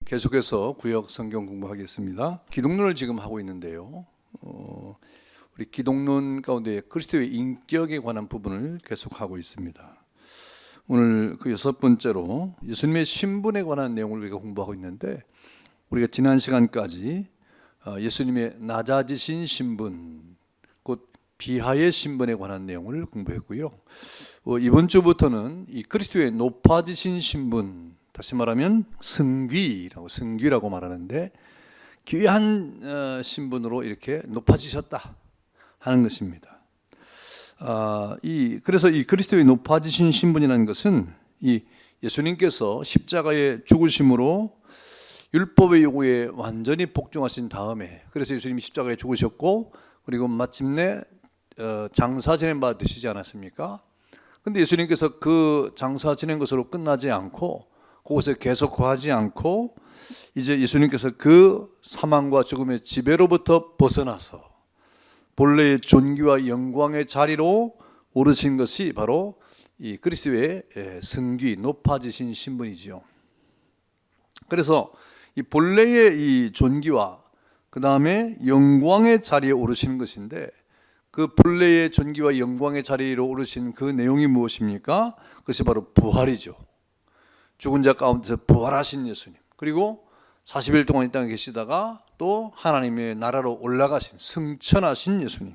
계속해서 구역 성경 공부하겠습니다. 기독론을 지금 하고 있는데요. 우리 기독론 가운데 그리스도의 인격에 관한 부분을 계속하고 있습니다. 오늘 그 6번째로 예수님의 신분에 관한 내용을 우리가 공부하고 있는데, 우리가 지난 시간까지 예수님의 낮아지신 신분, 곧 비하의 신분에 관한 내용을 공부했고요. 이번 주부터는 이 그리스도의 높아지신 신분, 다시 말하면 승귀라고 말하는데, 귀한 신분으로 이렇게 높아지셨다 하는 것입니다. 그래서 이 그리스도의 높아지신 신분이라는 것은 이 예수님께서 십자가에 죽으심으로 율법의 요구에 완전히 복종하신 다음에, 그래서 예수님이 십자가에 죽으셨고, 그리고 마침내 장사 지낸 바 되시지 않았습니까? 근데 예수님께서 그 장사 지낸 것으로 끝나지 않고, 그곳에 계속 거하지 않고, 이제 예수님께서 그 사망과 죽음의 지배로부터 벗어나서 본래의 존귀와 영광의 자리로 오르신 것이 바로 이 그리스도의 승귀, 높아지신 신분이지요. 그래서 이 본래의 이 존귀와 그 다음에 영광의 자리에 오르시는 것인데, 그 본래의 존귀와 영광의 자리로 오르신 그 내용이 무엇입니까? 그것이 바로 부활이죠. 죽은 자 가운데서 부활하신 예수님, 그리고 40일 동안 이 땅에 계시다가 또 하나님의 나라로 올라가신 승천하신 예수님,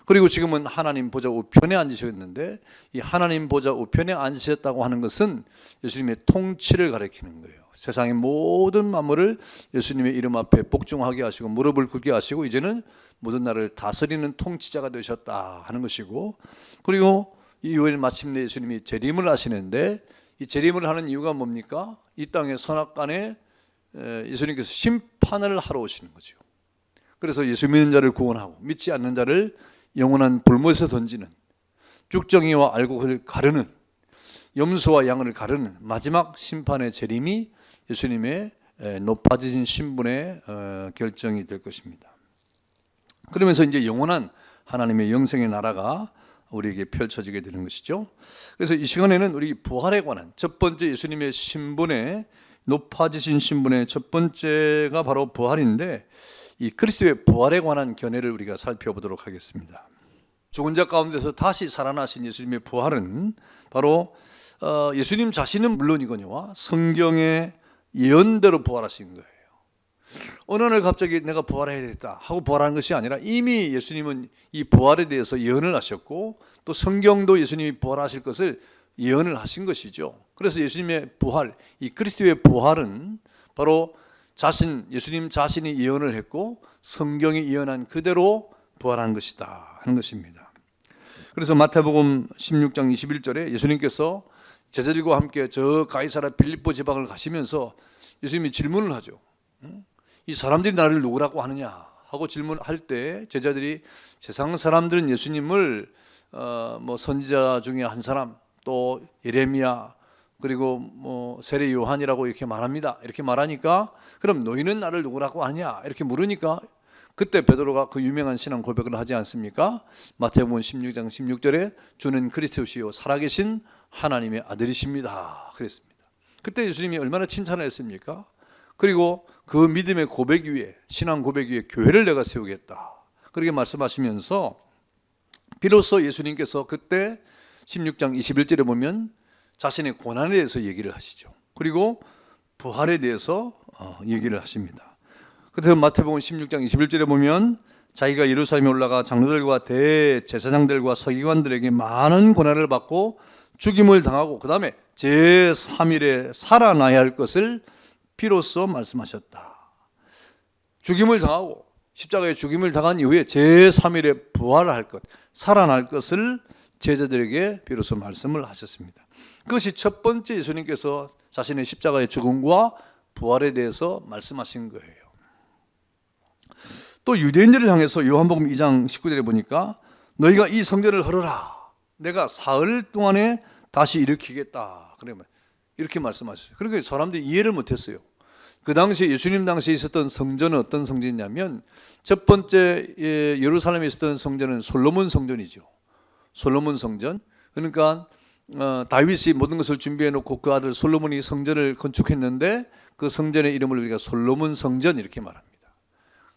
그리고 지금은 하나님 보좌 우편에 앉으셨는데, 이 하나님 보좌 우편에 앉으셨다고 하는 것은 예수님의 통치를 가리키는 거예요. 세상의 모든 만물을 예수님의 이름 앞에 복종하게 하시고 무릎을 꿇게 하시고, 이제는 모든 나라를 다스리는 통치자가 되셨다 하는 것이고, 그리고 이후에 마침내 예수님이 재림을 하시는데, 이 재림을 하는 이유가 뭡니까? 이 땅의 선악간에 예수님께서 심판을 하러 오시는 거죠. 그래서 예수 믿는 자를 구원하고 믿지 않는 자를 영원한 불못에 던지는, 쭉정이와 알곡을 가르는, 염소와 양을 가르는 마지막 심판의 재림이 예수님의 높아지신 신분의 결정이 될 것입니다. 그러면서 이제 영원한 하나님의 영생의 나라가 우리에게 펼쳐지게 되는 것이죠. 그래서 이 시간에는 우리 부활에 관한 첫 번째, 예수님의 신분에, 높아지신 신분의 첫 번째가 바로 부활인데, 이 그리스도의 부활에 관한 견해를 우리가 살펴보도록 하겠습니다. 죽은 자 가운데서 다시 살아나신 예수님의 부활은 바로 예수님 자신은 물론이거니와 성경의 예언대로 부활하신 거예요. 어느 날 갑자기 내가 부활해야 되겠다 하고 부활하는 것이 아니라, 이미 예수님은 이 부활에 대해서 예언을 하셨고, 또 성경도 예수님이 부활하실 것을 예언을 하신 것이죠. 그래서 예수님의 부활, 이 그리스도의 부활은 바로 예수님 자신이 예언을 했고 성경이 예언한 그대로 부활한 것이다 하는 것입니다. 그래서 마태복음 16장 21절에 예수님께서 제자들과 함께 저 가이사랴 빌립보 지방을 가시면서 예수님이 질문을 하죠. 이 사람들이 나를 누구라고 하느냐 하고 질문할 때, 제자들이 세상 사람들은 예수님을 선지자 중에 한 사람, 또 예레미야, 그리고 세례 요한이라고 이렇게 말합니다. 이렇게 말하니까, 그럼 너희는 나를 누구라고 하냐 이렇게 물으니까, 그때 베드로가 그 유명한 신앙 고백을 하지 않습니까? 마태복음 16장 16절에 주는 그리스도시요 살아계신 하나님의 아들이십니다 그랬습니다. 그때 예수님이 얼마나 칭찬을 했습니까? 그리고 그 믿음의 고백 위에, 신앙 고백 위에 교회를 내가 세우겠다 그렇게 말씀하시면서, 비로소 예수님께서 그때 16장 21절에 보면 자신의 고난에 대해서 얘기를 하시죠. 그리고 부활에 대해서 얘기를 하십니다. 그래서 마태복음 16장 21절에 보면 자기가 예루살렘에 올라가 장로들과 대제사장들과 서기관들에게 많은 고난을 받고 죽임을 당하고, 그 다음에 제3일에 살아나야 할 것을 비로소 말씀하셨다. 죽임을 당하고 십자가에 죽임을 당한 이후에 제3일에 부활할 것, 살아날 것을 제자들에게 비로소 말씀을 하셨습니다. 그것이 첫 번째 예수님께서 자신의 십자가의 죽음과 부활에 대해서 말씀하신 거예요. 또 유대인들을 향해서 요한복음 2장 19절에 보니까, 너희가 이 성전을 헐어라, 내가 사흘 동안에 다시 일으키겠다 그러면 이렇게 말씀하셨어요. 그러니까 사람들이 이해를 못했어요. 그 당시에, 예수님 당시에 있었던 성전은 어떤 성전이냐면, 첫 번째 예루살렘에 있었던 성전은 솔로몬 성전이죠. 솔로몬 성전. 그러니까 다윗이 모든 것을 준비해 놓고 그 아들 솔로몬이 성전을 건축했는데 그 성전의 이름을 우리가 솔로몬 성전 이렇게 말합니다.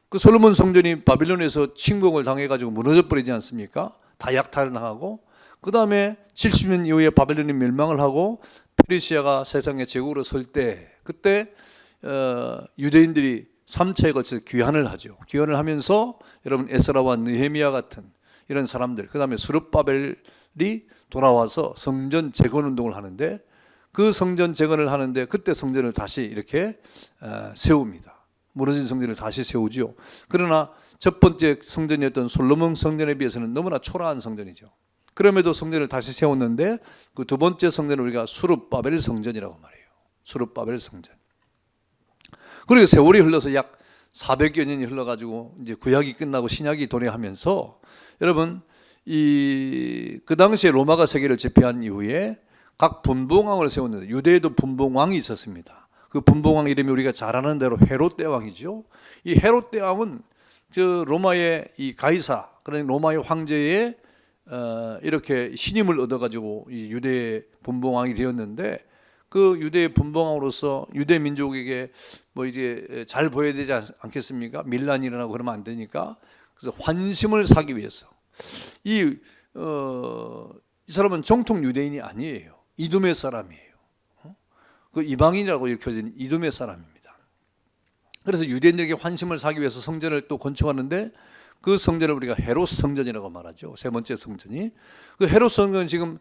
그 솔로몬 성전이 바빌론에서 침공을 당해가지고 무너져 버리지 않습니까? 다 약탈을 당하고 그 다음에 70년 이후에 바빌론이 멸망을 하고 페르시아가 세상의 제국으로 설 때 그때 유대인들이 3차에 걸쳐서 귀환을 하죠. 귀환을 하면서 여러분 에스라와 느헤미야 같은 이런 사람들, 그 다음에 스룹바벨이 돌아와서 성전 재건 운동을 하는데 그 성전 재건을 하는데 그때 성전을 다시 이렇게 세웁니다. 무너진 성전을 다시 세우죠. 그러나 첫 번째 성전이었던 솔로몬 성전에 비해서는 너무나 초라한 성전이죠. 그럼에도 성전을 다시 세웠는데 그 두 번째 성전을 우리가 수룹바벨 성전이라고 말해요. 수룹바벨 성전. 그리고 세월이 흘러서 약 400여 년이 흘러가지고 이제 구약이 끝나고 신약이 도래하면서 여러분 그 당시에 로마가 세계를 제패한 이후에 각 분봉왕을 세웠는데 유대에도 분봉왕이 있었습니다. 그 분봉왕 이름이 우리가 잘 아는 대로 헤롯 대왕이죠. 이 헤롯 대왕은 저 로마의 이 가이사, 그러니까 로마의 황제의 이렇게 신임을 얻어가지고 이 유대의 분봉왕이 되었는데 그 유대의 분봉왕으로서 유대 민족에게 뭐 이제 잘 보여야 되지 않겠습니까? 밀란이 일어나고 그러면 안 되니까 그래서 환심을 사기 위해서 이 사람은 정통 유대인이 아니에요. 이두메 사람이에요. 그 이방인이라고 일컬어진 이두메 사람입니다. 그래서 유대인들에게 환심을 사기 위해서 성전을 또 건축하는데 그 성전을 우리가 헤롯 성전이라고 말하죠. 세 번째 성전이 그 헤롯 성전은 지금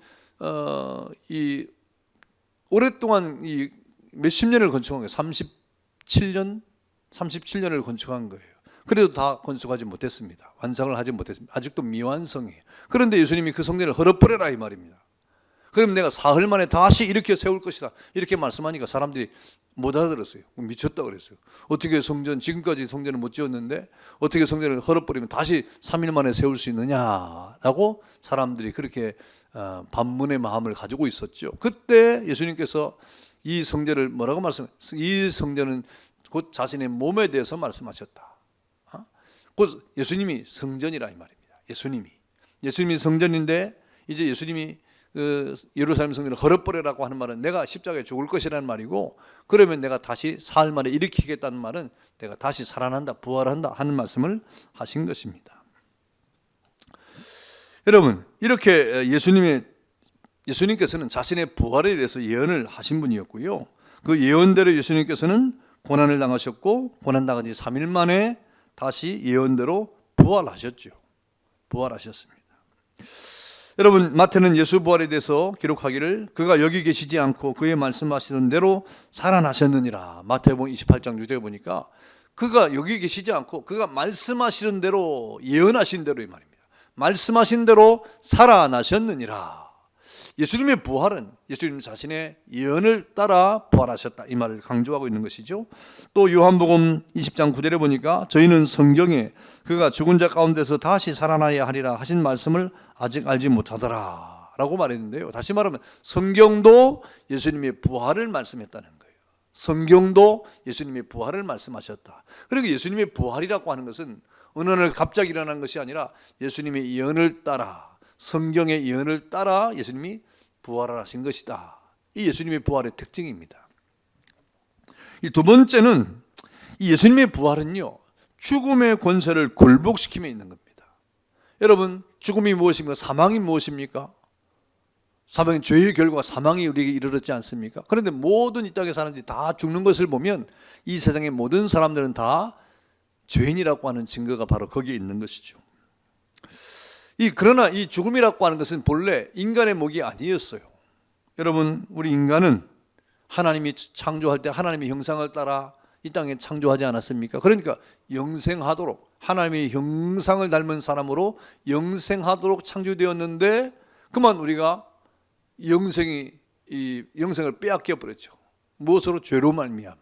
이 오랫동안 이 몇십 년을 건축한 거예요. 37년을 건축한 거예요. 그래도 다 건축하지 못했습니다. 완성을 하지 못했습니다. 아직도 미완성이에요. 그런데 예수님이 그 성전을 헐어버려라 이 말입니다. 그럼 내가 사흘 만에 다시 일으켜 세울 것이다 이렇게 말씀하니까 사람들이 못 알아들었어요. 미쳤다 그랬어요. 어떻게 지금까지 성전을 못 지었는데 어떻게 성전을 헐어버리면 다시 3일 만에 세울 수 있느냐라고 사람들이 그렇게 반문의 마음을 가지고 있었죠. 그때 예수님께서 이 성전을 뭐라고 말씀하셨어요? 이 성전은 곧 자신의 몸에 대해서 말씀하셨다. 곧 예수님이 성전이라 이 말입니다. 예수님이 성전인데 이제 예수님이 예루살렘 성전을 헐어버리라고 하는 말은 내가 십자가에 죽을 것이라는 말이고, 그러면 내가 다시 사흘 만에 일으키겠다는 말은 내가 다시 살아난다, 부활한다 하는 말씀을 하신 것입니다. 여러분, 이렇게 예수님께서는 자신의 부활에 대해서 예언을 하신 분이었고요. 그 예언대로 예수님께서는 고난을 당하셨고 고난당한 지 3일 만에 다시 예언대로 부활하셨습니다. 여러분, 마태는 예수 부활에 대해서 기록하기를 그가 여기 계시지 않고 그의 말씀하시던 대로 살아나셨느니라. 마태복음 28장 6절에 보니까 그가 여기 계시지 않고 그가 말씀하시는 대로, 예언하신 대로 이 말입니다. 말씀하신 대로 살아나셨느니라. 예수님의 부활은 예수님 자신의 예언을 따라 부활하셨다 이 말을 강조하고 있는 것이죠. 또 요한복음 20장 9절에 보니까 저희는 성경에 그가 죽은 자 가운데서 다시 살아나야 하리라 하신 말씀을 아직 알지 못하더라 라고 말했는데요. 다시 말하면 성경도 예수님의 부활을 말씀했다는 거예요. 성경도 예수님의 부활을 말씀하셨다. 그리고 예수님의 부활이라고 하는 것은 어느 날 갑자기 일어난 것이 아니라 예수님의 예언을 따라, 성경의 예언을 따라 예수님이 부활을 하신 것이다. 이 예수님의 부활의 특징입니다. 이 두 번째는 이 예수님의 부활은요, 죽음의 권세를 굴복시킴에 있는 겁니다. 여러분, 죽음이 무엇입니까? 사망이 무엇입니까? 사망은 죄의 결과 사망이 우리에게 이르렀지 않습니까? 그런데 모든 이 땅의 사람들이 다 죽는 것을 보면 이 세상의 모든 사람들은 다 죄인이라고 하는 증거가 바로 거기에 있는 것이죠. 그러나 이 죽음이라고 하는 것은 본래 인간의 목이 아니었어요. 여러분, 우리 인간은 하나님이 창조할 때 하나님의 형상을 따라 이 땅에 창조하지 않았습니까? 그러니까 영생하도록, 하나님의 형상을 닮은 사람으로 영생하도록 창조되었는데 그만 우리가 영생을 빼앗겨 버렸죠. 무엇으로? 죄로 말미암아.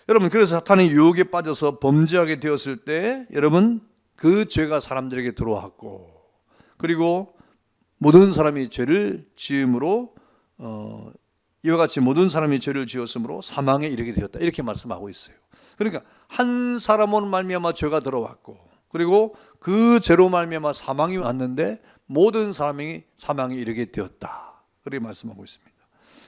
여러분, 그래서 사탄의 유혹에 빠져서 범죄하게 되었을 때 여러분, 그 죄가 사람들에게 들어왔고, 그리고 모든 사람이 죄를 지음으로 이와 같이 모든 사람이 죄를 지었으므로 사망에 이르게 되었다 이렇게 말씀하고 있어요. 그러니까 한 사람으로 말미암아 죄가 들어왔고, 그리고 그 죄로 말미암아 사망이 왔는데 모든 사람이 사망에 이르게 되었다. 그렇게 말씀하고 있습니다.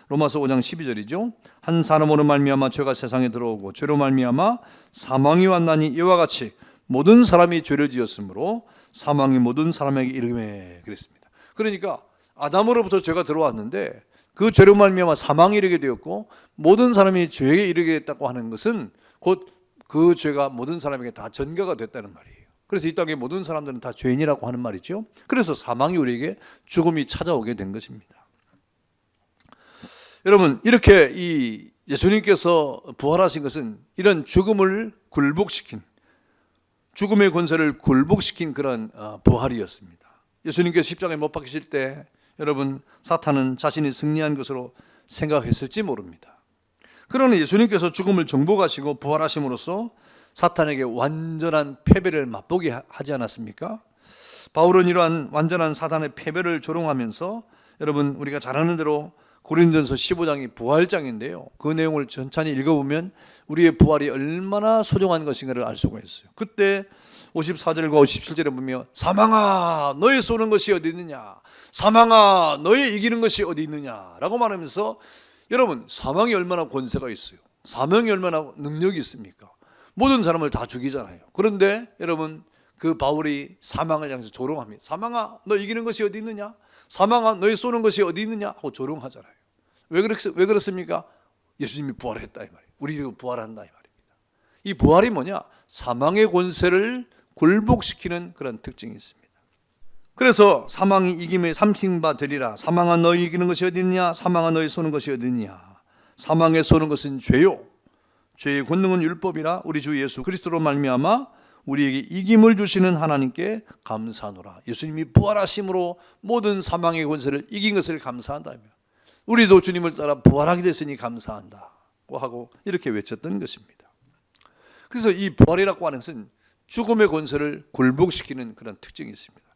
로마서 5장 12절이죠. 한 사람으로 말미암아 죄가 세상에 들어오고 죄로 말미암아 사망이 왔나니 이와 같이 모든 사람이 죄를 지었으므로 사망이 모든 사람에게 이르매 그랬습니다. 그러니까 아담으로부터 죄가 들어왔는데 그 죄로 말미암아 사망에 이르게 되었고 모든 사람이 죄에 이르게 됐다고 하는 것은 곧 그 죄가 모든 사람에게 다 전가가 됐다는 말이에요. 그래서 이 땅의 모든 사람들은 다 죄인이라고 하는 말이죠. 그래서 사망이 우리에게 죽음이 찾아오게 된 것입니다. 여러분, 이렇게 이 예수님께서 부활하신 것은 이런 죽음을 굴복시킨, 죽음의 권세를 굴복시킨 그런 부활이었습니다. 예수님께서 십자가에 못 박히실 때 여러분, 사탄은 자신이 승리한 것으로 생각했을지 모릅니다. 그러나 예수님께서 죽음을 정복하시고 부활하심으로써 사탄에게 완전한 패배를 맛보게 하지 않았습니까? 바울은 이러한 완전한 사탄의 패배를 조롱하면서 여러분, 우리가 잘 아는 대로 고린도전서 15장이 부활장인데요. 그 내용을 천천히 읽어보면 우리의 부활이 얼마나 소중한 것인가를 알 수가 있어요. 그때 54절과 57절에 보면 사망아 너의 쏘는 것이 어디 있느냐, 사망아 너의 이기는 것이 어디 있느냐 라고 말하면서 여러분, 사망이 얼마나 권세가 있어요. 사망이 얼마나 능력이 있습니까? 모든 사람을 다 죽이잖아요. 그런데 여러분, 그 바울이 사망을 향해서 조롱합니다. 사망아 너 이기는 것이 어디 있느냐, 사망아 너의 쏘는 것이 어디 있느냐 하고 조롱하잖아요. 왜 그렇습니까? 예수님이 부활했다 이 말이에요. 우리도 부활한다 이 말입니다. 이 부활이 뭐냐? 사망의 권세를 굴복시키는 그런 특징이 있습니다. 그래서 사망이 이김에 삼킨 바 되리라. 사망아 너희 이기는 것이 어디 있느냐, 사망아 너희 쏘는 것이 어디 있느냐. 사망에 쏘는 것은 죄요, 죄의 권능은 율법이라. 우리 주 예수 그리스도로 말미암아 우리에게 이김을 주시는 하나님께 감사하노라. 예수님이 부활하심으로 모든 사망의 권세를 이긴 것을 감사한다며 우리도 주님을 따라 부활하게 됐으니 감사한다고 하고 이렇게 외쳤던 것입니다. 그래서 이 부활이라고 하는 것은 죽음의 권세를 굴복시키는 그런 특징이 있습니다.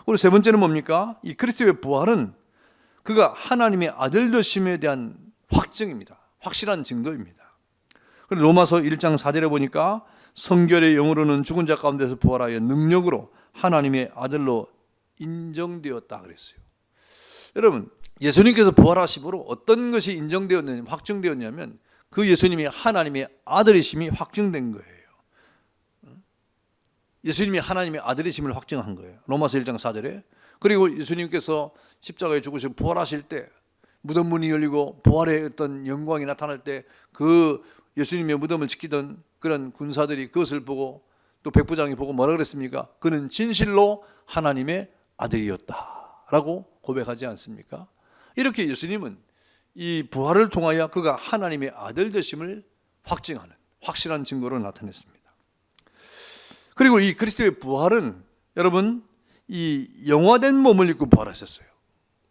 그리고 세 번째는 뭡니까? 이 그리스도의 부활은 그가 하나님의 아들 되심에 대한 확증입니다. 확실한 증거입니다. 그리고 로마서 1장 4절에 보니까 성결의 영으로는 죽은 자 가운데서 부활하여 능력으로 하나님의 아들로 인정되었다 그랬어요. 여러분, 예수님께서 부활하심으로 어떤 것이 인정되었느냐, 확증되었냐면 그 예수님이 하나님의 아들이심이 확증된 거예요. 예수님이 하나님의 아들이심을 확증한 거예요. 로마서 1장 4절에. 그리고 예수님께서 십자가에 죽으시고 부활하실 때 무덤 문이 열리고 부활의 어떤 영광이 나타날 때 그 예수님의 무덤을 지키던 그런 군사들이 그것을 보고 또 백부장이 보고 뭐라 그랬습니까? 그는 진실로 하나님의 아들이었다라고 고백하지 않습니까? 이렇게 예수님은 이 부활을 통하여 그가 하나님의 아들 되심을 확증하는 확실한 증거로 나타냈습니다. 그리고 이 그리스도의 부활은 여러분, 이 영화된 몸을 입고 부활하셨어요.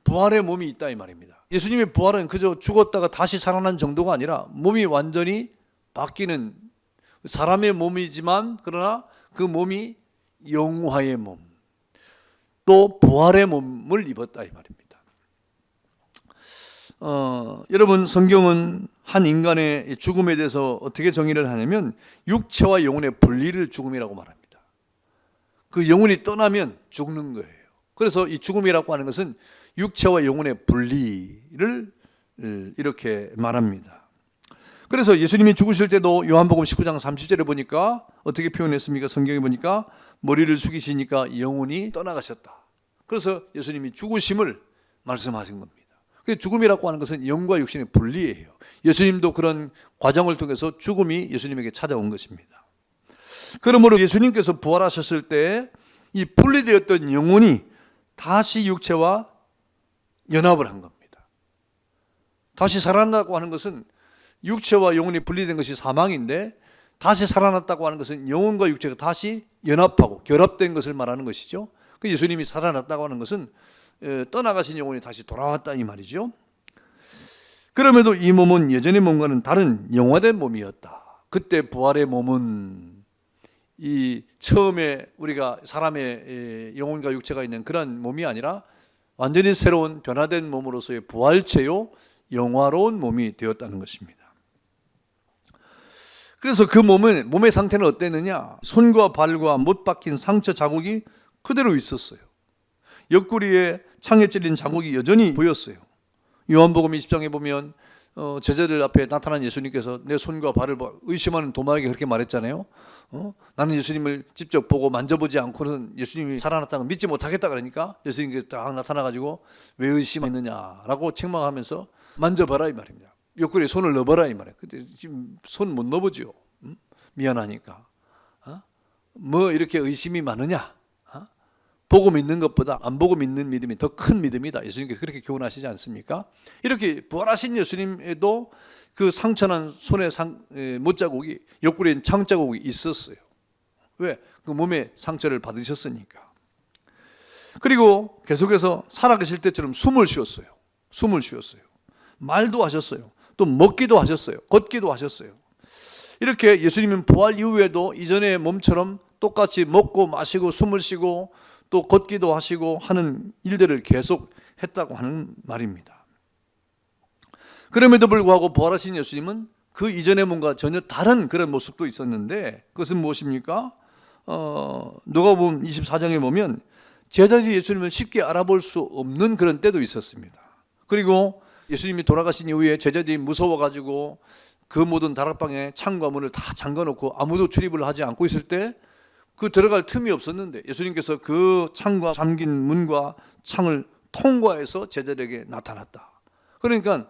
부활의 몸이 있다 이 말입니다. 예수님의 부활은 그저 죽었다가 다시 살아난 정도가 아니라 몸이 완전히 바뀌는 사람의 몸이지만 그러나 그 몸이 영화의 몸, 또 부활의 몸을 입었다 이 말입니다. 여러분, 성경은 한 인간의 죽음에 대해서 어떻게 정의를 하냐면 육체와 영혼의 분리를 죽음이라고 말합니다. 그 영혼이 떠나면 죽는 거예요. 그래서 이 죽음이라고 하는 것은 육체와 영혼의 분리를 이렇게 말합니다. 그래서 예수님이 죽으실 때도 요한복음 19장 30절에 보니까 어떻게 표현했습니까? 성경에 보니까 머리를 숙이시니까 영혼이 떠나가셨다. 그래서 예수님이 죽으심을 말씀하신 겁니다. 죽음이라고 하는 것은 영과 육신의 분리예요. 예수님도 그런 과정을 통해서 죽음이 예수님에게 찾아온 것입니다. 그러므로 예수님께서 부활하셨을 때 이 분리되었던 영혼이 다시 육체와 연합을 한 겁니다. 다시 살아난다고 하는 것은 육체와 영혼이 분리된 것이 사망인데 다시 살아났다고 하는 것은 영혼과 육체가 다시 연합하고 결합된 것을 말하는 것이죠. 그 예수님이 살아났다고 하는 것은 떠나가신 영혼이 다시 돌아왔다 이 말이죠. 그럼에도 이 몸은 예전의 몸과는 다른 영화된 몸이었다. 그때 부활의 몸은 이 처음에 우리가 사람의 영혼과 육체가 있는 그런 몸이 아니라 완전히 새로운 변화된 몸으로서의 부활체요 영화로운 몸이 되었다는 것입니다. 그래서 그 몸의 상태는 어땠느냐? 손과 발과 못 박힌 상처 자국이 그대로 있었어요. 옆구리에 창에 찔린 자국이 여전히 보였어요. 요한복음 20장에 보면 제자들 앞에 나타난 예수님께서 내 손과 발을 의심하는 도마에게 그렇게 말했잖아요. 나는 예수님을 직접 보고 만져보지 않고는 예수님이 살아났다는 걸 믿지 못하겠다 그러니까 예수님께서 딱 나타나가지고 왜 의심했느냐라고 책망하면서 만져봐라 이 말입니다. 옆구리에 손을 넣어봐라 이 말이에요. 근데 지금 손 못 넣어보죠. 미안하니까. 뭐 이렇게 의심이 많으냐? 보고 믿는 것보다 안 보고 믿는 믿음이 더 큰 믿음이다. 예수님께서 그렇게 교훈하시지 않습니까? 이렇게 부활하신 예수님에도 그 상처난 손의 못자국이 옆구리엔 창자국이 있었어요. 왜? 그 몸에 상처를 받으셨으니까. 그리고 계속해서 살아계실 때처럼 숨을 쉬었어요. 숨을 쉬었어요. 말도 하셨어요. 또 먹기도 하셨어요. 걷기도 하셨어요. 이렇게 예수님은 부활 이후에도 이전의 몸처럼 똑같이 먹고 마시고 숨을 쉬고 또 걷기도 하시고 하는 일들을 계속 했다고 하는 말입니다. 그럼에도 불구하고 부활하신 예수님은 그 이전의 몸과 전혀 다른 그런 모습도 있었는데 그것은 무엇입니까? 누가복음 24장에 보면 제자들이 예수님을 쉽게 알아볼 수 없는 그런 때도 있었습니다. 그리고 예수님이 돌아가신 이후에 제자들이 무서워가지고 그 모든 다락방에 창과 문을 다 잠가놓고 아무도 출입을 하지 않고 있을 때 그 들어갈 틈이 없었는데 예수님께서 그 창과 잠긴 문과 창을 통과해서 제자들에게 나타났다. 그러니까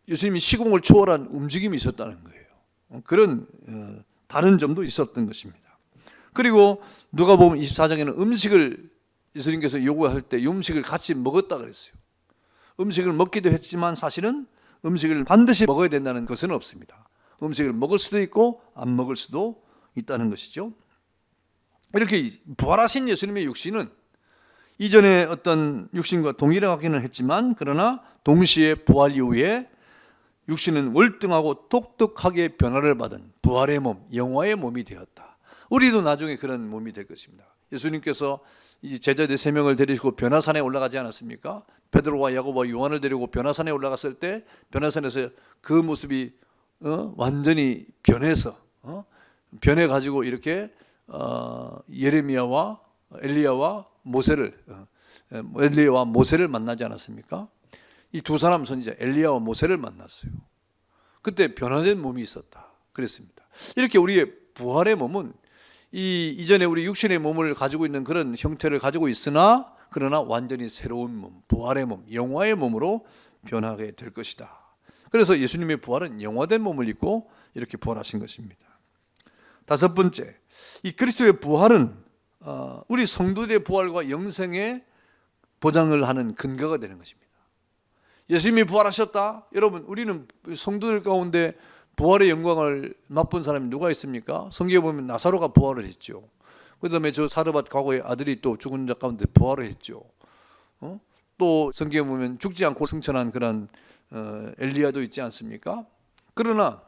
예수님이 시공을 초월한 움직임이 있었다는 거예요. 그런 다른 점도 있었던 것입니다. 그리고 누가복음 24장에는 음식을 예수님께서 요구할 때 이 음식을 같이 먹었다 그랬어요. 음식을 먹기도 했지만 사실은 음식을 반드시 먹어야 된다는 것은 없습니다. 음식을 먹을 수도 있고 안 먹을 수도 있다는 것이죠. 이렇게 부활하신 예수님의 육신은 이전에 어떤 육신과 동일하기는 했지만 그러나 동시에 부활 이후에 육신은 월등하고 독특하게 변화를 받은 부활의 몸, 영화의 몸이 되었다. 우리도 나중에 그런 몸이 될 것입니다. 예수님께서 이 제자들 3명을 데리고 변화산에 올라가지 않았습니까? 베드로와 야고보와 요한을 데리고 변화산에 올라갔을 때 변화산에서 그 모습이 완전히 변해가지고 이렇게 예레미야와 엘리야와 모세를 만나지 않았습니까? 이 두 사람 선지자 엘리야와 모세를 만났어요. 그때 변화된 몸이 있었다 그랬습니다. 이렇게 우리의 부활의 몸은 이전에 우리 육신의 몸을 가지고 있는 그런 형태를 가지고 있으나 그러나 완전히 새로운 몸, 부활의 몸, 영화의 몸으로 변하게 될 것이다. 그래서 예수님의 부활은 영화된 몸을 입고 이렇게 부활하신 것입니다. 5번째, 이 그리스도의 부활은 우리 성도들의 부활과 영생의 보장을 하는 근거가 되는 것입니다. 예수님이 부활하셨다. 여러분, 우리는 성도들 가운데 부활의 영광을 맛본 사람이 누가 있습니까? 성경에 보면 나사로가 부활을 했죠. 그 다음에 저 사르밧 과거의 아들이 또 죽은 자 가운데 부활을 했죠. 또 성경에 보면 죽지 않고 승천한 그런 엘리야도 있지 않습니까? 그러나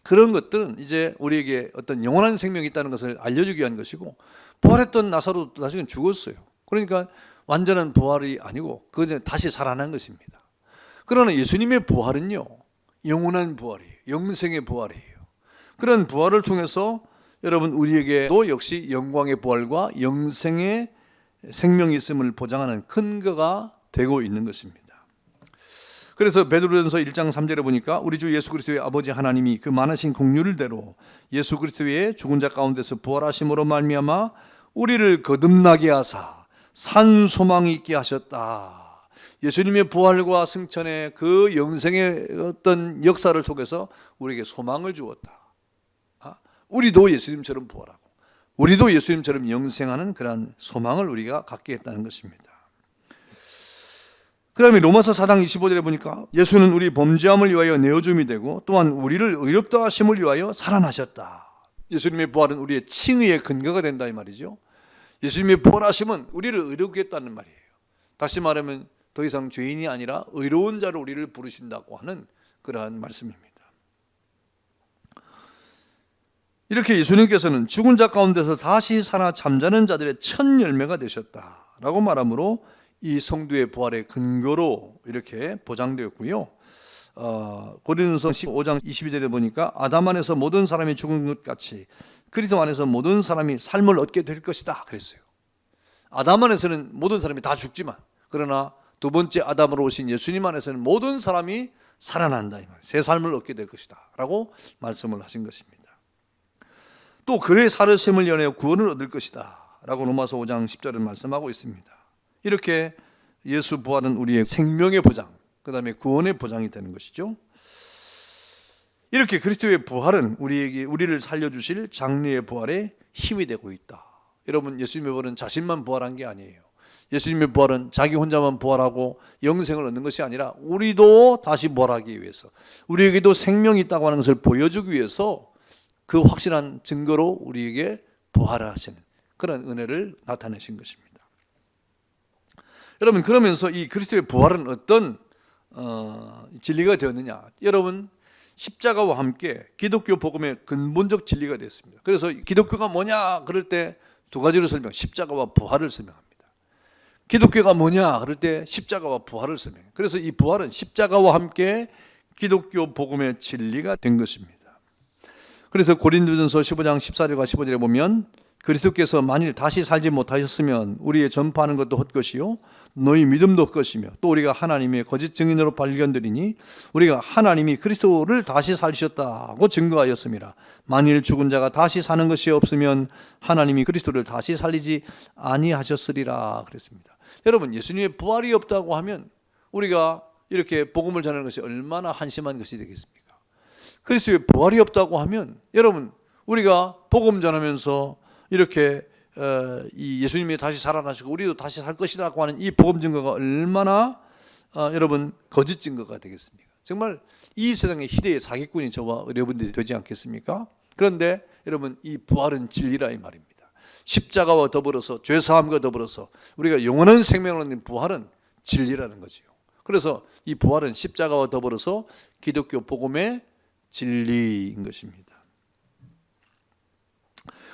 그런 것들은 이제 우리에게 어떤 영원한 생명이 있다는 것을 알려주기 위한 것이고, 부활했던 나사로도 나중에 죽었어요. 그러니까 완전한 부활이 아니고 그저 다시 살아난 것입니다. 그러나 예수님의 부활은요, 영원한 부활이에요. 영생의 부활이에요. 그런 부활을 통해서 여러분 우리에게도 역시 영광의 부활과 영생의 생명이 있음을 보장하는 근거가 되고 있는 것입니다. 그래서 베드로전서 1장 3절에 보니까 우리 주 예수 그리스도의 아버지 하나님이 그 많으신 긍휼대로 예수 그리스도의 죽은 자 가운데서 부활하심으로 말미암아 우리를 거듭나게 하사 산 소망이 있게 하셨다. 예수님의 부활과 승천의 그 영생의 어떤 역사를 통해서 우리에게 소망을 주었다. 우리도 예수님처럼 부활하고 우리도 예수님처럼 영생하는 그러한 소망을 우리가 갖게 했다는 것입니다. 그 다음에 로마서 4장 25절에 보니까 예수는 우리 범죄함을 위하여 내어줌이 되고 또한 우리를 의롭다 하심을 위하여 살아나셨다. 예수님의 부활은 우리의 칭의의 근거가 된다 이 말이죠. 예수님의 부활하심은 우리를 의롭게 했다는 말이에요. 다시 말하면 더 이상 죄인이 아니라 의로운 자로 우리를 부르신다고 하는 그러한 말씀입니다. 이렇게 예수님께서는 죽은 자 가운데서 다시 살아 잠자는 자들의 첫 열매가 되셨다라고 말하므로 이 성도의 부활의 근거로 이렇게 보장되었고요. 고린도서 15장 22절에 보니까 아담 안에서 모든 사람이 죽은 것 같이 그리스도 안에서 모든 사람이 삶을 얻게 될 것이다 그랬어요. 아담 안에서는 모든 사람이 다 죽지만, 그러나 두 번째 아담으로 오신 예수님 안에서는 모든 사람이 살아난다, 이 말이에요. 새 삶을 얻게 될 것이다 라고 말씀을 하신 것입니다. 또 그의 살으심을 인하여 구원을 얻을 것이다 라고 로마서 5장 10절은 말씀하고 있습니다. 이렇게 예수 부활은 우리의 생명의 보장, 그 다음에 구원의 보장이 되는 것이죠. 이렇게 그리스도의 부활은 우리를 살려주실 장래의 부활에 힘이 되고 있다. 여러분, 예수님의 부활은 자신만 부활한 게 아니에요. 예수님의 부활은 자기 혼자만 부활하고 영생을 얻는 것이 아니라 우리도 다시 부활하기 위해서, 우리에게도 생명이 있다고 하는 것을 보여주기 위해서 그 확실한 증거로 우리에게 부활하시는 그런 은혜를 나타내신 것입니다. 여러분, 그러면서 이 그리스도의 부활은 어떤 진리가 되었느냐? 여러분, 십자가와 함께 기독교 복음의 근본적 진리가 되었습니다. 그래서 기독교가 뭐냐 그럴 때 두 가지로 십자가와 부활을 설명합니다. 기독교가 뭐냐 그럴 때 십자가와 부활을 설명해요. 그래서 이 부활은 십자가와 함께 기독교 복음의 진리가 된 것입니다. 그래서 고린도전서 15장 14절과 15절에 보면 그리스도께서 만일 다시 살지 못하셨으면 우리의 전파하는 것도 헛것이요 너희 믿음도 헛것이며 또 우리가 하나님의 거짓 증인으로 발견되리니 우리가 하나님이 그리스도를 다시 살리셨다고 증거하였습니다. 만일 죽은 자가 다시 사는 것이 없으면 하나님이 그리스도를 다시 살리지 아니하셨으리라 그랬습니다. 여러분, 예수님의 부활이 없다고 하면 우리가 이렇게 복음을 전하는 것이 얼마나 한심한 것이 되겠습니까? 그리스도의 부활이 없다고 하면 여러분, 우리가 복음 전하면서 이렇게 이 예수님이 다시 살아나시고 우리도 다시 살 것이라고 하는 이 복음 증거가 얼마나 여러분 거짓 증거가 되겠습니까? 정말 이 세상의 희대의 사기꾼이 저와 여러분들이 되지 않겠습니까? 그런데 여러분, 이 부활은 진리라 이 말입니다. 십자가와 더불어서 죄사함과 더불어서 우리가 영원한 생명을 얻는 부활은 진리라는 거죠. 그래서 이 부활은 십자가와 더불어서 기독교 복음의 진리인 것입니다.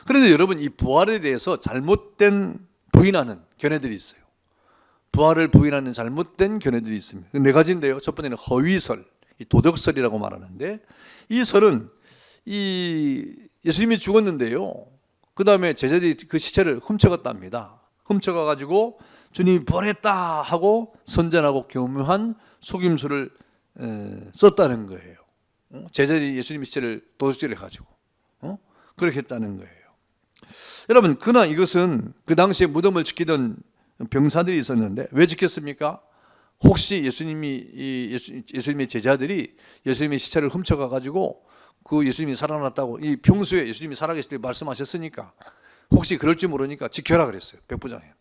그런데 여러분, 이 부활에 대해서 잘못된 부인하는 견해들이 있어요. 부활을 부인하는 잘못된 견해들이 있습니다. 네 가지인데요. 첫 번째는 허위설, 도덕설이라고 말하는데, 이 설은 이 예수님이 죽었는데요, 그 다음에 제자들이 그 시체를 훔쳐갔답니다. 훔쳐가가지고 주님이 부활했다 하고 선전하고 교묘한 속임수를 썼다는 거예요. 제자들이 예수님의 시체를 도둑질해가지고 그렇게 했다는 거예요. 여러분, 그러나 이것은 그 당시에 무덤을 지키던 병사들이 있었는데 왜 지켰습니까? 혹시 예수님의 제자들이 예수님의 시체를 훔쳐가 가지고 그 예수님이 살아났다고 이 평소에 예수님이 살아계실 때 말씀하셨으니까 혹시 그럴지 모르니까 지켜라 그랬어요, 백부장한테.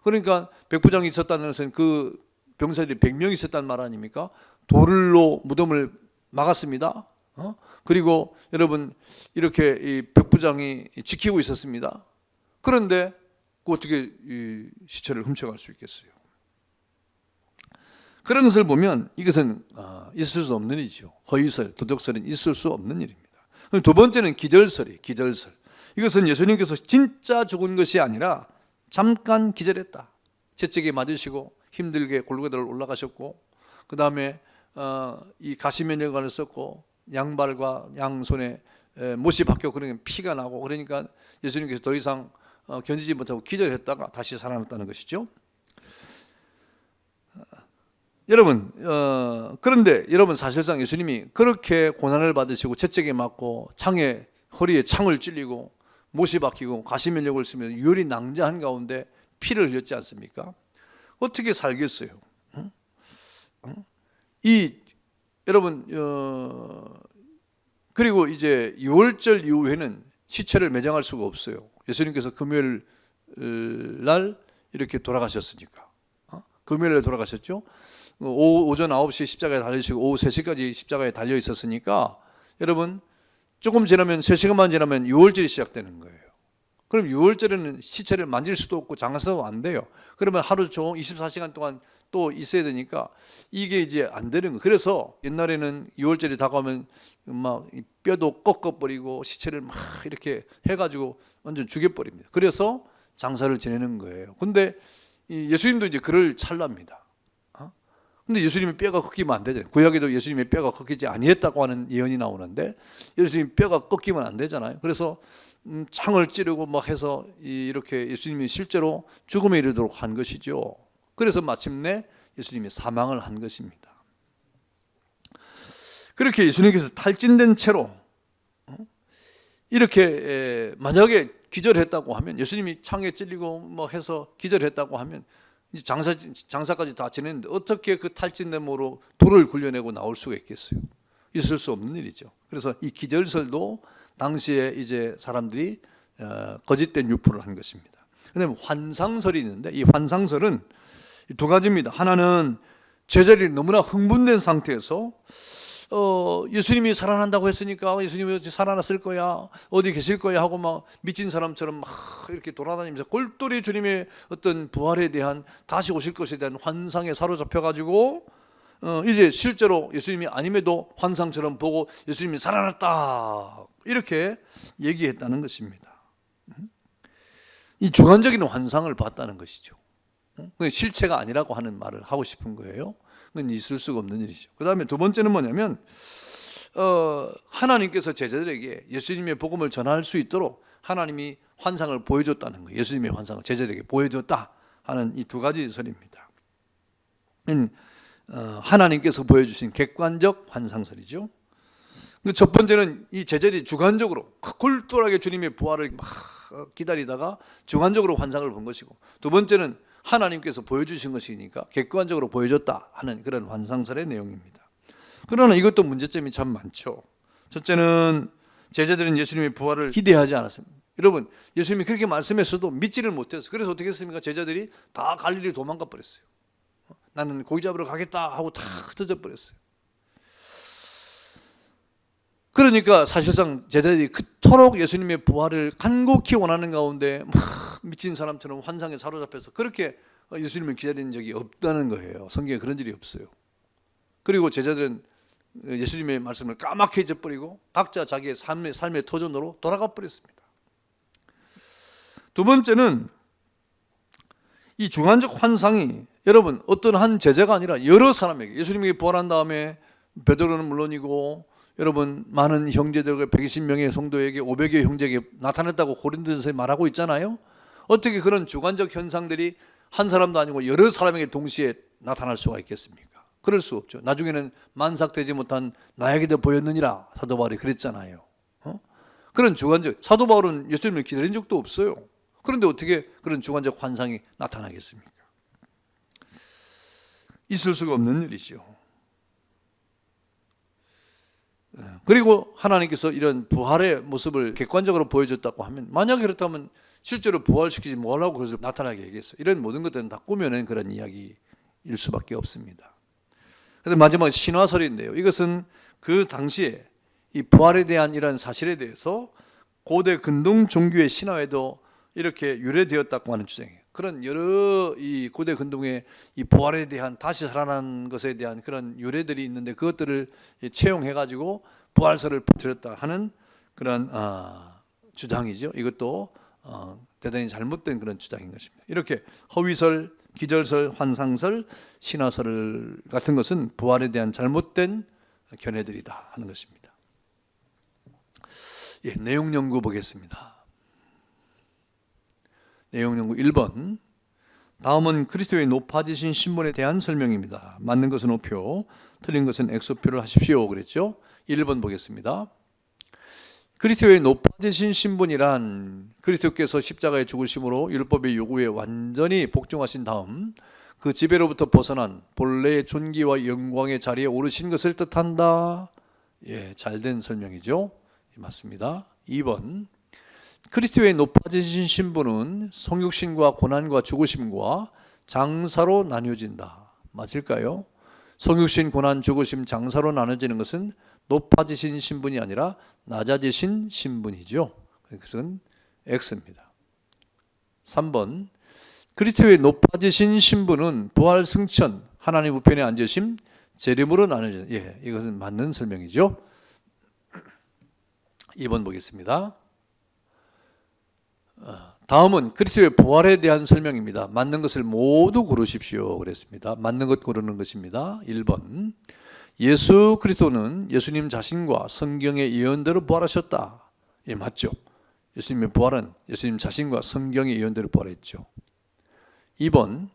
그러니까 백부장이 있었다는 것은 그 병사들이 100명 있었단 말 아닙니까? 돌로 무덤을 막았습니다. 그리고 여러분, 이렇게 이 백부장이 지키고 있었습니다. 그런데 어떻게 이 시체를 훔쳐갈 수 있겠어요? 그런 것을 보면 이것은 있을 수 없는 일이죠. 허위설, 도덕설은 있을 수 없는 일입니다. 두 번째는 기절설이에요. 기절설. 이것은 예수님께서 진짜 죽은 것이 아니라 잠깐 기절했다. 채찍에 맞으시고 힘들게 골고다를 올라가셨고, 그 다음에 이 가시면역관을 썼고 양발과 양손에 못이 박혀 그러니까 피가 나고, 그러니까 예수님께서 더 이상 견디지 못하고 기절했다가 다시 살아났다는 것이죠. 여러분, 그런데 여러분, 사실상 예수님이 그렇게 고난을 받으시고 채찍에 맞고 허리에 창을 찔리고 못이 박히고 가시면역을 쓰면서 열이 낭자한 가운데 피를 흘렸지 않습니까? 어떻게 살겠어요? 여러분, 그리고 이제 유월절 이후에는 시체를 매장할 수가 없어요. 예수님께서 금요일 날 이렇게 돌아가셨으니까. 금요일 날 돌아가셨죠. 오전 9시에 십자가에 달리시고 오후 3시까지 십자가에 달려 있었으니까 여러분, 조금 지나면 3시간만 지나면 유월절이 시작되는 거예요. 그럼 유월절에는 시체를 만질 수도 없고 장사도 안 돼요. 그러면 하루 종일 24시간 동안 또 있어야 되니까 이게 이제 안 되는 거예요. 그래서 옛날에는 유월절이 다가오면 막 뼈도 꺾어버리고 시체를 막 이렇게 해가지고 완전 죽여버립니다. 그래서 장사를 지내는 거예요. 근데 예수님도 이제 그럴 찰나입니다. 근데 예수님의 뼈가 꺾이면 안 되잖아요. 구약에도 예수님의 뼈가 꺾이지 아니했다고 하는 예언이 나오는데 예수님의 뼈가 꺾이면 안 되잖아요. 그래서 창을 찌르고 막 해서 이렇게 예수님이 실제로 죽음에 이르도록 한 것이죠. 그래서 마침내 예수님이 사망을 한 것입니다. 그렇게 예수님께서 탈진된 채로 이렇게 만약에 기절했다고 하면, 예수님이 창에 찔리고 뭐 해서 기절했다고 하면 이제 장사까지 다 지냈는데 어떻게 그 탈진된 몸으로 돌을 굴려내고 나올 수가 있겠어요? 있을 수 없는 일이죠. 그래서 이 기절설도 당시에 이제 사람들이 거짓된 유포를 한 것입니다. 그다음에 환상설이 있는데, 이 환상설은 두 가지입니다. 하나는 제자들이 너무나 흥분된 상태에서 예수님이 살아난다고 했으니까 예수님이 살아났을 거야, 어디 계실 거야 하고 막 미친 사람처럼 막 이렇게 돌아다니면서 골똘히 주님의 어떤 부활에 대한, 다시 오실 것에 대한 환상에 사로잡혀 가지고 이제 실제로 예수님이 아님에도 환상처럼 보고 예수님이 살아났다 이렇게 얘기했다는 것입니다. 이 주관적인 환상을 봤다는 것이죠. 실체가 아니라고 하는 말을 하고 싶은 거예요. 그건 있을 수가 없는 일이죠. 그 다음에 두 번째는 뭐냐면 하나님께서 제자들에게 예수님의 복음을 전할 수 있도록 하나님이 환상을 보여줬다는 거예요. 예수님의 환상을 제자들에게 보여줬다 하는 이 두 가지 설입니다. 하나님께서 보여주신 객관적 환상설이죠. 첫 번째는 이 제자들이 주관적으로 굴똘하게 주님의 부활을 막 기다리다가 주관적으로 환상을 본 것이고, 두 번째는 하나님께서 보여주신 것이니까 객관적으로 보여줬다 하는 그런 환상설의 내용입니다. 그러나 이것도 문제점이 참 많죠. 첫째는 제자들은 예수님의 부활을 기대하지 않았습니다. 여러분, 예수님이 그렇게 말씀했어도 믿지를 못했어요. 그래서 어떻게 했습니까? 제자들이 다 갈릴리 도망가 버렸어요. 나는 고기 잡으러 가겠다 하고 다 흩어져 버렸어요. 그러니까 사실상 제자들이 그토록 예수님의 부활을 간곡히 원하는 가운데 막 미친 사람처럼 환상에 사로잡혀서 그렇게 예수님을 기다리는 적이 없다는 거예요. 성경에 그런 일이 없어요. 그리고 제자들은 예수님의 말씀을 까맣게 잊어버리고 각자 자기의 삶의 터전으로 돌아가 버렸습니다. 두 번째는 이 주관적 환상이, 여러분, 어떤 한 제자가 아니라 여러 사람에게, 예수님이 부활한 다음에 베드로는 물론이고 여러분 많은 형제들과 120명의 성도에게 500여 형제에게 나타났다고 고린도전서에 말하고 있잖아요. 어떻게 그런 주관적 현상들이 한 사람도 아니고 여러 사람에게 동시에 나타날 수가 있겠습니까? 그럴 수 없죠. 나중에는 만삭되지 못한 나에게도 보였느니라 사도 바울이 그랬잖아요. 그런 주관적, 사도 바울은 예수님을 기다린 적도 없어요. 그런데 어떻게 그런 주관적 환상이 나타나겠습니까? 있을 수가 없는 일이죠. 그리고 하나님께서 이런 부활의 모습을 객관적으로 보여줬다고 하면, 만약에 그렇다면 실제로 부활시키지 뭐하려고 그것을 나타나게 하겠어요? 이런 모든 것들은 다 꾸며낸 그런 이야기일 수밖에 없습니다. 그런데 마지막 신화설인데요, 이것은 그 당시에 이 부활에 대한 이런 사실에 대해서 고대 근동 종교의 신화에도 이렇게 유래되었다고 하는 주장이에요. 그런 여러 이 고대 근동의 이 부활에 대한, 다시 살아난 것에 대한 그런 유래들이 있는데 그것들을 채용해 가지고 부활설을 퍼뜨렸다 하는 그런 주장이죠. 이것도 대단히 잘못된 그런 주장인 것입니다. 이렇게 허위설, 기절설, 환상설, 신화설 같은 것은 부활에 대한 잘못된 견해들이다 하는 것입니다. 예, 내용 연구 보겠습니다. 내용 연구 1번. 다음은 그리스도의 높아지신 신분에 대한 설명입니다. 맞는 것은 O표, 틀린 것은 X표를 하십시오 그랬죠. 1번 보겠습니다. 그리스도의 높아지신 신분이란 그리스도께서 십자가에 죽으심으로 율법의 요구에 완전히 복종하신 다음 그 지배로부터 벗어난 본래의 존귀와 영광의 자리에 오르신 것을 뜻한다. 예, 잘된 설명이죠. 맞습니다. 2번. 그리스도의 높아지신 신분은 성육신과 고난과 죽으심과 장사로 나뉘어진다. 맞을까요? 성육신, 고난, 죽으심, 장사로 나눠지는 것은 높아지신 신분이 아니라 낮아지신 신분이죠. 그것은 X입니다. 3번. 그리스도의 높아지신 신분은 부활 승천, 하나님 우편에 앉으심, 재림으로 나눠진다. 예, 이것은 맞는 설명이죠. 2번 보겠습니다. 다음은 그리스도의 부활에 대한 설명입니다. 맞는 것을 모두 고르십시오 그랬습니다. 맞는 것 고르는 것입니다. 1번. 예수 그리스도는 예수님 자신과 성경의 예언대로 부활하셨다. 예, 맞죠. 예수님의 부활은 예수님 자신과 성경의 예언대로 부활했죠. 2번,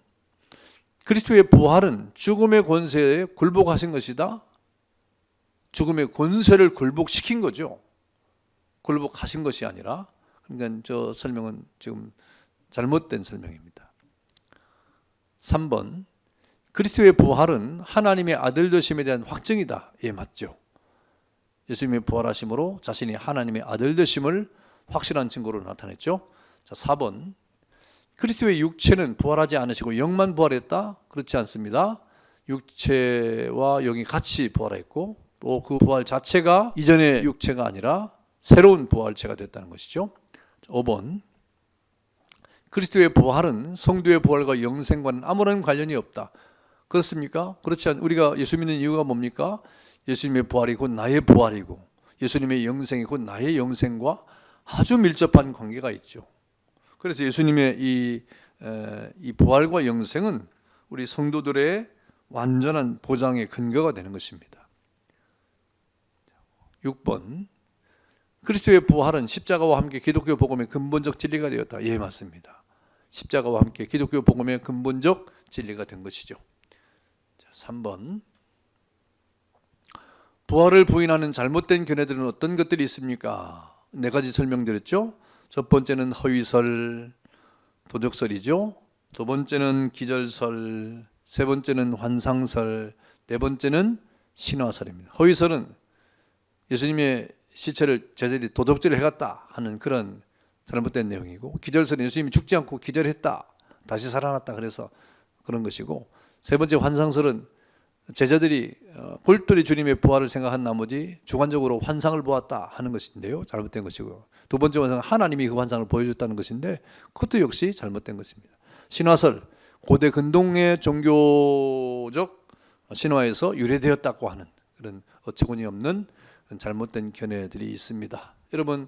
그리스도의 부활은 죽음의 권세에 굴복하신 것이다. 죽음의 권세를 굴복시킨 거죠. 굴복하신 것이 아니라. 그러니까 저 설명은 지금 잘못된 설명입니다. 3번, 그리스도의 부활은 하나님의 아들 되심에 대한 확증이다. 예, 맞죠. 예수님의 부활하심으로 자신이 하나님의 아들 되심을 확실한 증거로 나타냈죠. 자, 4번, 그리스도의 육체는 부활하지 않으시고 영만 부활했다? 그렇지 않습니다. 육체와 영이 같이 부활했고 또 그 부활 자체가 이전의 육체가 아니라 새로운 부활체가 됐다는 것이죠. 5번, 그리스도의 부활은 성도의 부활과 영생과는 아무런 관련이 없다. 그렇습니까? 그렇지 않, 우리가 예수 믿는 이유가 뭡니까? 예수님의 부활이 곧 나의 부활이고 예수님의 영생이 곧 나의 영생과 아주 밀접한 관계가 있죠. 그래서 예수님의 이 부활과 영생은 우리 성도들의 완전한 보장의 근거가 되는 것입니다. 6번, 그리스도의 부활은 십자가와 함께 기독교 복음의 근본적 진리가 되었다. 예, 맞습니다. 십자가와 함께 기독교 복음의 근본적 진리가 된 것이죠. 자, 3번, 부활을 부인하는 잘못된 견해들은 어떤 것들이 있습니까? 4가지 설명드렸죠. 첫 번째는 허위설, 도적설이죠. 두 번째는 기절설, 세 번째는 환상설, 네 번째는 신화설입니다. 허위설은 예수님의 시체를 제자들이 도둑질을 해갔다 하는 그런 잘못된 내용이고, 기절설은 예수님이 죽지 않고 기절했다, 다시 살아났다 그래서 그런 것이고, 세 번째 환상설은 제자들이 골똘히 주님의 부활을 생각한 나머지 주관적으로 환상을 보았다 하는 것인데요, 잘못된 것이고요. 두 번째 환상은 하나님이 그 환상을 보여줬다는 것인데 그것도 역시 잘못된 것입니다. 신화설, 고대 근동의 종교적 신화에서 유래되었다고 하는 그런 어처구니 없는 잘못된 견해들이 있습니다. 여러분,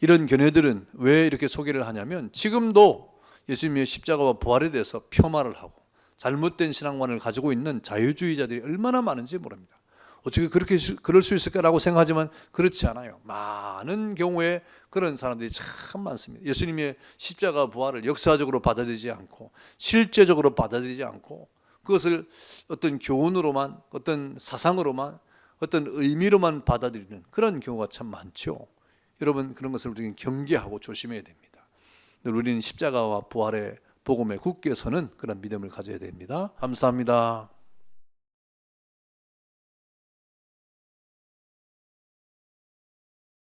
이런 견해들은 왜 이렇게 소개를 하냐면 지금도 예수님의 십자가와 부활에 대해서 폄하를 하고 잘못된 신앙관을 가지고 있는 자유주의자들이 얼마나 많은지 모릅니다. 어떻게 그렇게 그럴 수 있을까라고 생각하지만 그렇지 않아요. 많은 경우에 그런 사람들이 참 많습니다. 예수님의 십자가 부활을 역사적으로 받아들이지 않고 실제적으로 받아들이지 않고 그것을 어떤 교훈으로만, 어떤 사상으로만, 어떤 의미로만 받아들이는 그런 경우가 참 많죠. 여러분, 그런 것을 우리는 경계하고 조심해야 됩니다. 우리는 십자가와 부활의 복음에 굳게 서는 그런 믿음을 가져야 됩니다. 감사합니다.